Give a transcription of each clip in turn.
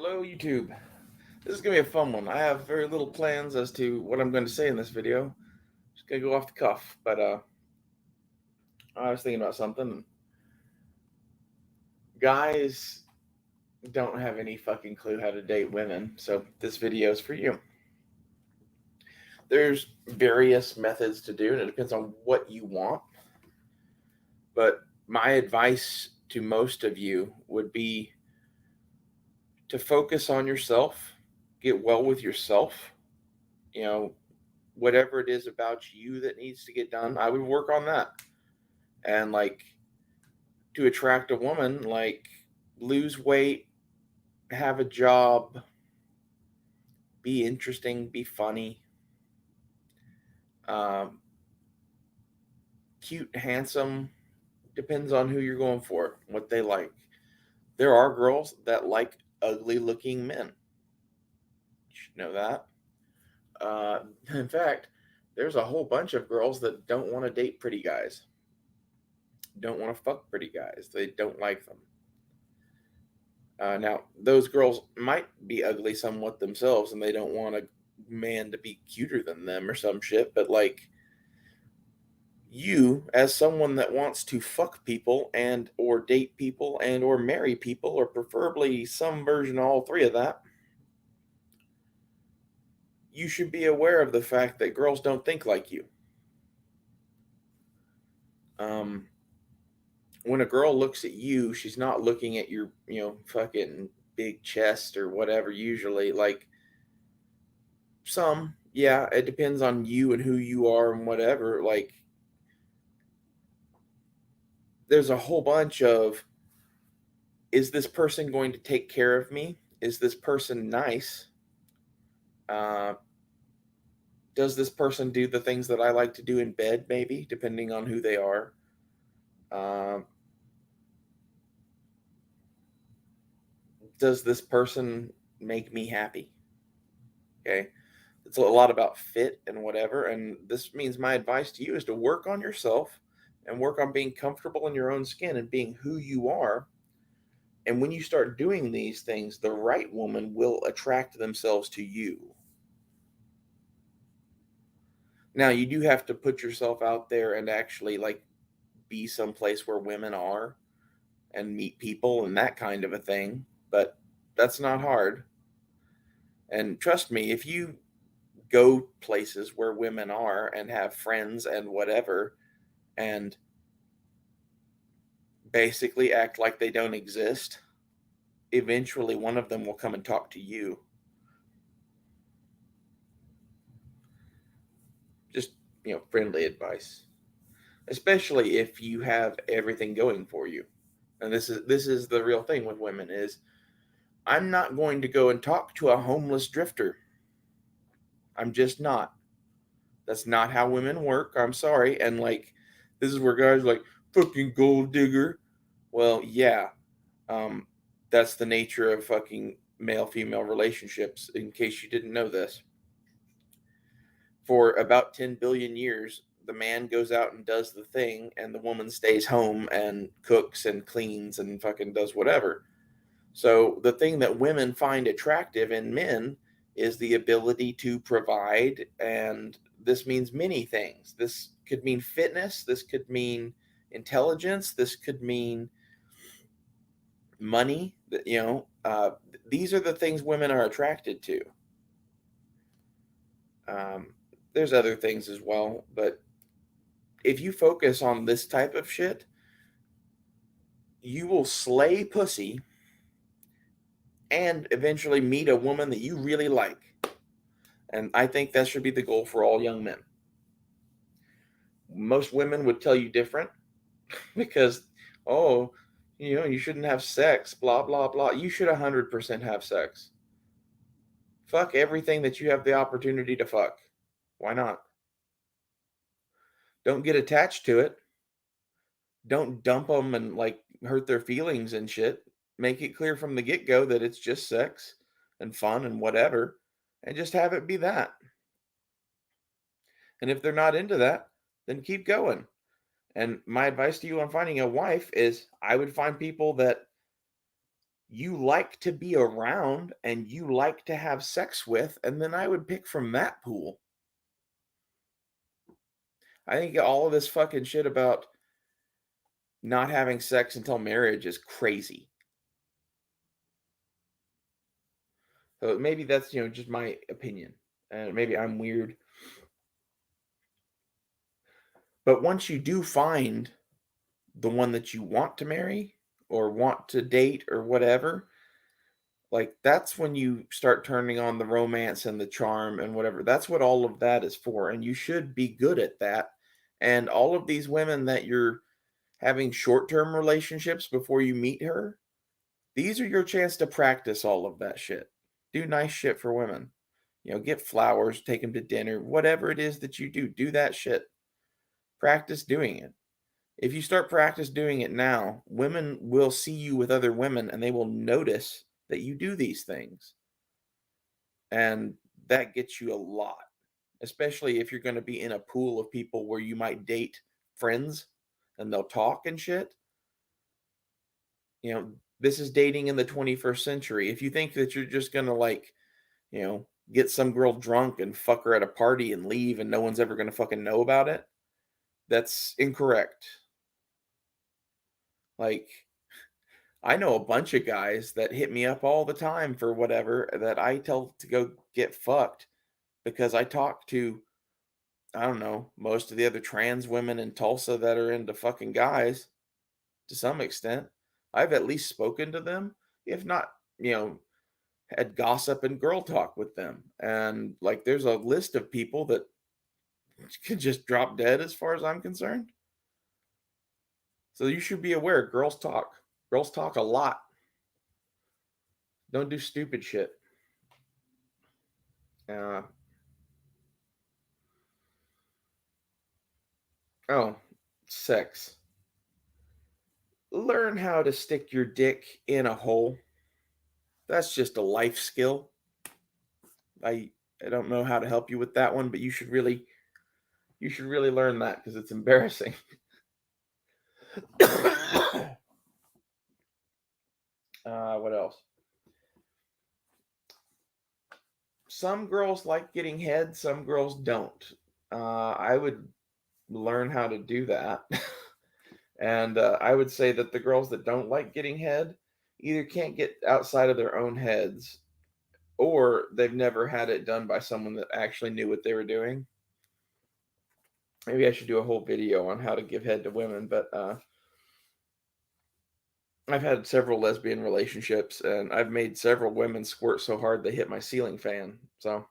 Hello, YouTube. This is going to be a fun one. I have very little plans as to what I'm going to say in this video. Just going to go off the cuff. But I was thinking about something. Guys don't have any fucking clue how to date women, so this video is for you. There's various methods to do, and it depends on what you want. But my advice to most of you would be to focus on yourself, get well with yourself. You know, whatever it is about you that needs to get done, I would work on that. And like to attract a woman, like lose weight, have a job, be interesting, be funny, um, cute, handsome. Depends on who you're going for, what they like. There are girls that like ugly looking men. You should know that. In fact, there's a whole bunch of girls that don't want to date pretty guys, don't want to fuck pretty guys. They don't like them. Now, those girls might be ugly somewhat themselves, and they don't want a man to be cuter than them or some shit. But like you, as someone that wants to fuck people and or date people and or marry people, or preferably some version of all three of that, you should be aware of the fact that girls don't think like you. Um, when a girl looks at you, she's not looking at your, fucking big chest or whatever. Usually, like some, yeah, it depends on you and who you are and whatever. Like, there's a whole bunch of, is this person going to take care of me? Is this person nice? Uh, does this person do the things that I like to do in bed, maybe, depending on who they are? Uh, does this person make me happy? Okay. It's a lot about fit and whatever. And this means my advice to you is to work on yourself and work on being comfortable in your own skin and being who you are. And when you start doing these things, the right woman will attract themselves to you. Now, you do have to put yourself out there and actually like be someplace where women are and meet people and that kind of a thing. But that's not hard. And trust me, if you go places where women are and have friends and whatever, and basically act like they don't exist, eventually one of them will come and talk to you. Just, friendly advice, especially if you have everything going for you. And this is the real thing with women is I'm not going to go and talk to a homeless drifter. I'm just not. That's not how women work. I'm sorry. And like this is where guys are like fucking gold digger. Well, yeah. Um that's the nature of fucking male female relationships in case you didn't know this. For about 10 billion years, the man goes out and does the thing, and the woman stays home and cooks and cleans and fucking does whatever. So, the thing that women find attractive in men is the ability to provide. And this means many things. This could mean fitness, this could mean intelligence, this could mean money. These are the things women are attracted to. Um, there's other things as well, but if you focus on this type of shit, you will slay pussy and eventually meet a woman that you really like. And I think that should be the goal for all young men. Most women would tell you different because, oh, you shouldn't have sex, blah, blah, blah. You should 100% have sex. Fuck everything that you have the opportunity to fuck. Why not? Don't get attached to it. Don't dump them and like hurt their feelings and shit. Make it clear from the get go that it's just sex and fun and whatever, and just have it be that. And if they're not into that, then keep going. And my advice to you on finding a wife is I would find people that you like to be around and you like to have sex with, and then I would pick from that pool. I think all of this fucking shit about not having sex until marriage is crazy. So maybe that's, just my opinion. And maybe I'm weird. But once you do find the one that you want to marry or want to date or whatever, like that's when you start turning on the romance and the charm and whatever. That's what all of that is for. And you should be good at that. And all of these women that you're having short-term relationships before you meet her, these are your chance to practice all of that shit. Do nice shit for women. Get flowers, take them to dinner, whatever it is that you do, do that shit. Practice doing it. If you start practice doing it now, women will see you with other women and they will notice that you do these things. And that gets you a lot, especially if you're going to be in a pool of people where you might date friends and they'll talk and shit. This is dating in the 21st century. If you think that you're just going to get some girl drunk and fuck her at a party and leave and no one's ever going to fucking know about it, that's incorrect. Like, I know a bunch of guys that hit me up all the time for whatever that I tell to go get fucked because I talk to, I don't know, most of the other trans women in Tulsa that are into fucking guys to some extent. I've at least spoken to them, if not, had gossip and girl talk with them. And like, there's a list of people that could just drop dead as far as I'm concerned. So you should be aware, girls talk. Girls talk a lot. Don't do stupid shit. Uh, sex. Learn how to stick your dick in a hole. That's just a life skill. I I don't know how to help you with that one, but you should really learn that because it's embarrassing. What else? Some girls like getting head, some girls don't. I would learn how to do that. And I would say that the girls that don't like getting head either can't get outside of their own heads or they've never had it done by someone that actually knew what they were doing. Maybe I should do a whole video on how to give head to women, but I've had several lesbian relationships and I've made several women squirt so hard they hit my ceiling fan. So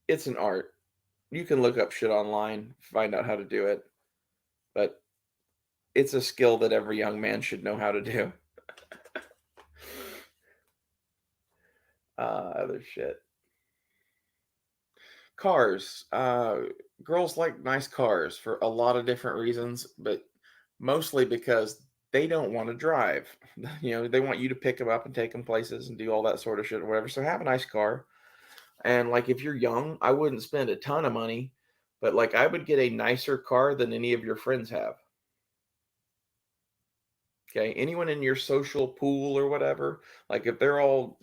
it's an art. You can look up shit online, find out how to do it, but it's a skill that every young man should know how to do. Other shit. Cars. Girls like nice cars for a lot of different reasons, but mostly because they don't want to drive. They want you to pick them up and take them places and do all that sort of shit or whatever. So have a nice car. And like if you're young, I wouldn't spend a ton of money, but like I would get a nicer car than any of your friends have. Okay. Anyone in your social pool or whatever, like if they're all,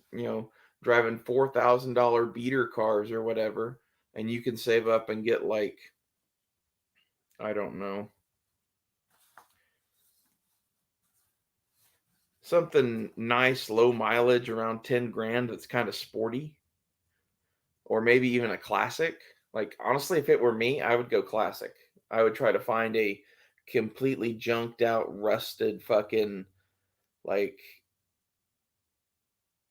driving $4,000 beater cars or whatever, and you can save up and get like, I don't know, something nice, low mileage around 10 grand that's kind of sporty, or maybe even a classic. Like, honestly, if it were me, I would go classic. I would try to find a completely junked out, rusted fucking like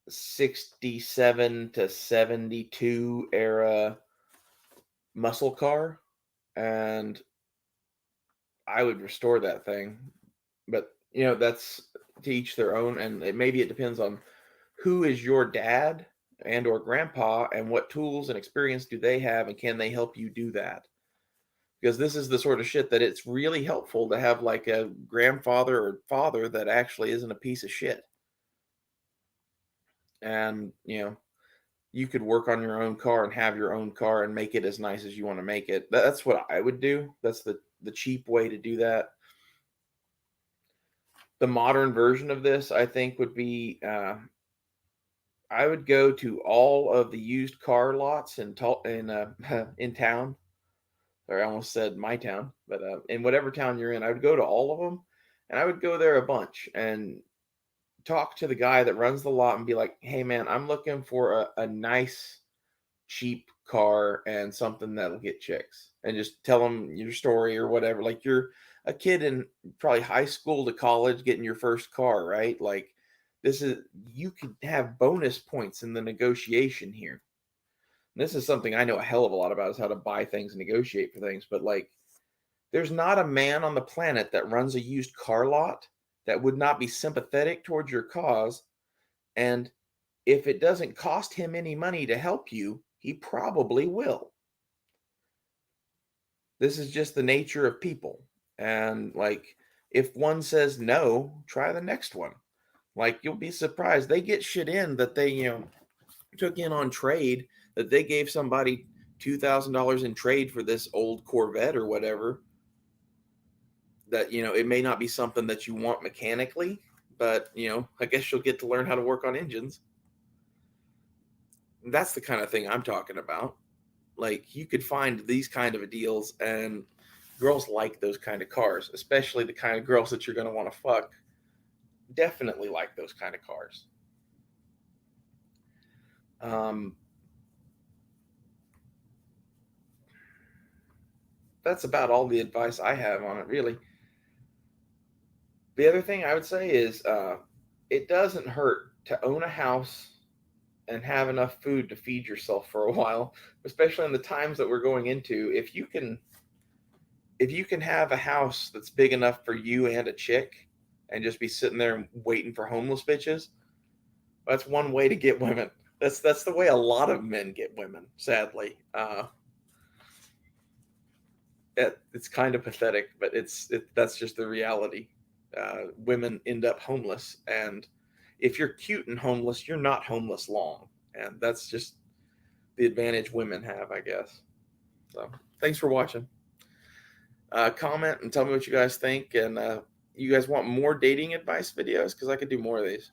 67 to 72 era muscle car, and I would restore that thing. But, that's to each their own, and maybe it depends on who is your dad and or grandpa and what tools and experience do they have and can they help you do that, because this is the sort of shit that it's really helpful to have like a grandfather or father that actually isn't a piece of shit. And you could work on your own car and have your own car and make it as nice as you want to make it. That's what I would do. That's the cheap way to do that. The modern version of this, I think, would be I would go to all of the used car lots in town. Or I almost said my town, but in whatever town you're in, I would go to all of them, and I would go there a bunch and talk to the guy that runs the lot and be like, "Hey, man, I'm looking for a nice, cheap car and something that'll get chicks," and just tell them your story or whatever. Like you're a kid in probably high school to college getting your first car, right? Like this is you could have bonus points in the negotiation here. And this is something I know a hell of a lot about is how to buy things and negotiate for things. But like, there's not a man on the planet that runs a used car lot that would not be sympathetic towards your cause. And if it doesn't cost him any money to help you, he probably will. This is just the nature of people. And like, if one says no, try the next one. Like, you'll be surprised. They get shit in that they, took in on trade, that they gave somebody $2,000 in trade for this old Corvette or whatever. That, it may not be something that you want mechanically, but, I guess you'll get to learn how to work on engines. That's the kind of thing I'm talking about. Like, you could find these kind of deals, and girls like those kind of cars, especially the kind of girls that you're going to want to fuck. Definitely like those kind of cars. That's about all the advice I have on it, really. The other thing I would say is it doesn't hurt to own a house and have enough food to feed yourself for a while, especially in the times that we're going into. If you can have a house that's big enough for you and a chick and just be sitting there waiting for homeless bitches, that's one way to get women. That's the way a lot of men get women, sadly. It's kind of pathetic, but that's just the reality. Women end up homeless, and if you're cute and homeless, you're not homeless long, and that's just the advantage women have, I guess. So, thanks for watching. Comment and tell me what you guys think, and you guys want more dating advice videos because I could do more of these.